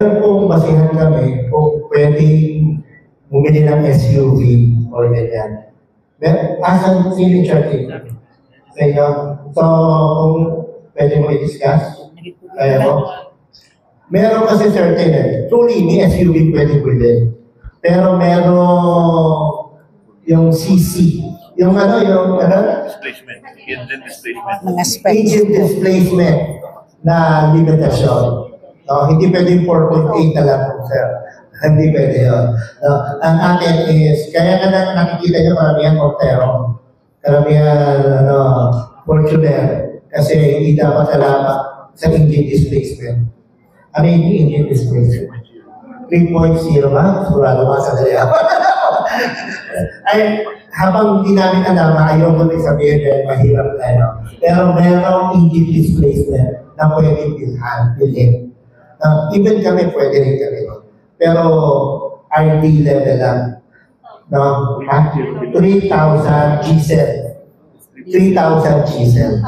Kung basihan kami, kung pwedeng bumili ng SUV or ganyan. Asan si Richard T? Sa inyo? So, kung pwede mo i-discuss, kaya mo? Meron kasi certain truly, may SUV pwede bilhin. Pero meron yung CC. Yung displacement. Engine displacement. Engine displacement na limitasyon. Hindi pwede 4.8 na lang, sir. Hindi pwede yun. Ang atin is, kaya na nakikita nyo karamihan Montero, karamihan Fortuner, kasi hindi dapat salamat sa engine displacement. Ano yung engine displacement? 3.0 ba? Surado ba sa dali ako? Ay, habang hindi namin alam, ayaw ko rin sabihin dahil mahirap na pero merong engine displacement na pwede bilhin. Even kami pwede rin kami. Pero RD level lang. 3,000 G-cell. 3,000 G-cell.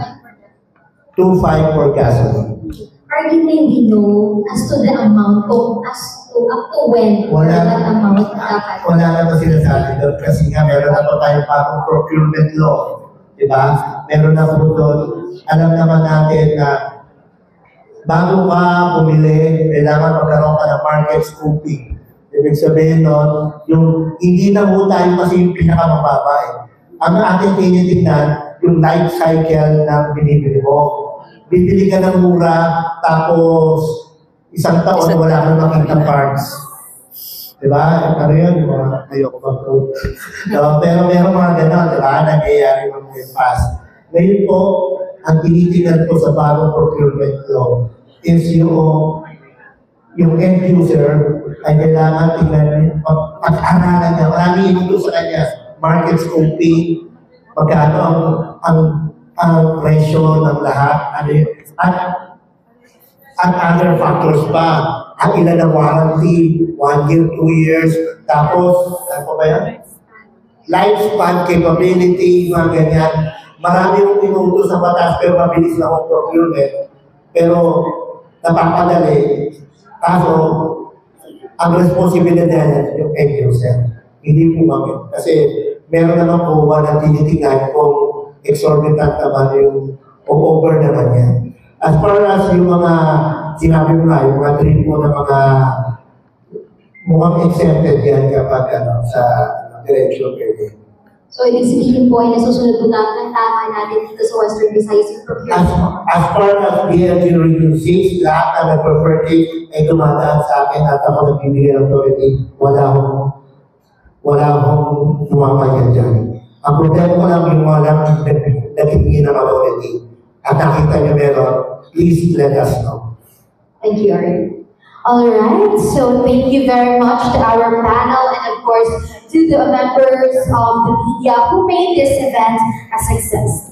2.5 for gasoline. Are you maybe know as to the amount of up to when that amount dapat? Wala na ito sinasabi doon kasi nga meron na po tayong bagong procurement law. Diba? Meron na po doon. Alam naman natin na bago ka bumili, kailangan magkaroon ka ng market scoping. Ibig sabihin nun, yung hindi na po tayo kasi yung pinakamababa eh. Ang ating tinitignan, yung life cycle ng binibili mo. Bibili ka ng mura, tapos isang taon wala kang makita parts. Diba? Ano yun? Ayoko mag-quote. Pero meron mga gano'n, diba? Nangyayari mga past. Ngayon po, ang tinitingnan ko sa bagong procurement law is yung end user ay kailangan tingnan pag-aralan niya. Maraming ito sa kanya. Market scoping, magkano ang presyo ng lahat, at other factors pa. Ang ilan ng warranty, 1 year, 2 years, tapos, ano ba yan? Lifespan, capability, mga ganyan. Marami yung inuutos sa batas, pero mabilis lang ang procurement. Pero, napapadali. Kaso, ang responsibilidad niya yung end user. Hindi po kami. Kasi, meron naman po na tinitingnan kung exorbitant naman yung over naman yan. As far as yung mga sinabi mo nga, yung mga dream mo na mga mukhang exempted yan kapag sa direction pwede. So, ibig sabihin po ay nasusunod po natin natin dito sa Western Visayas yung procurement. As far as BLG Region 6, lahat na nag-prefer ay dumadaan sa akin at ako nagbibigay ng authority, wala akong sumapayan dyan. Ang problema ko lang yung walang nagiging ng authority. At nakita niyo meron, please let us know. Thank you, Aaron. Alright, so thank you very much to our panel and of course to the members of the media who made this event a success.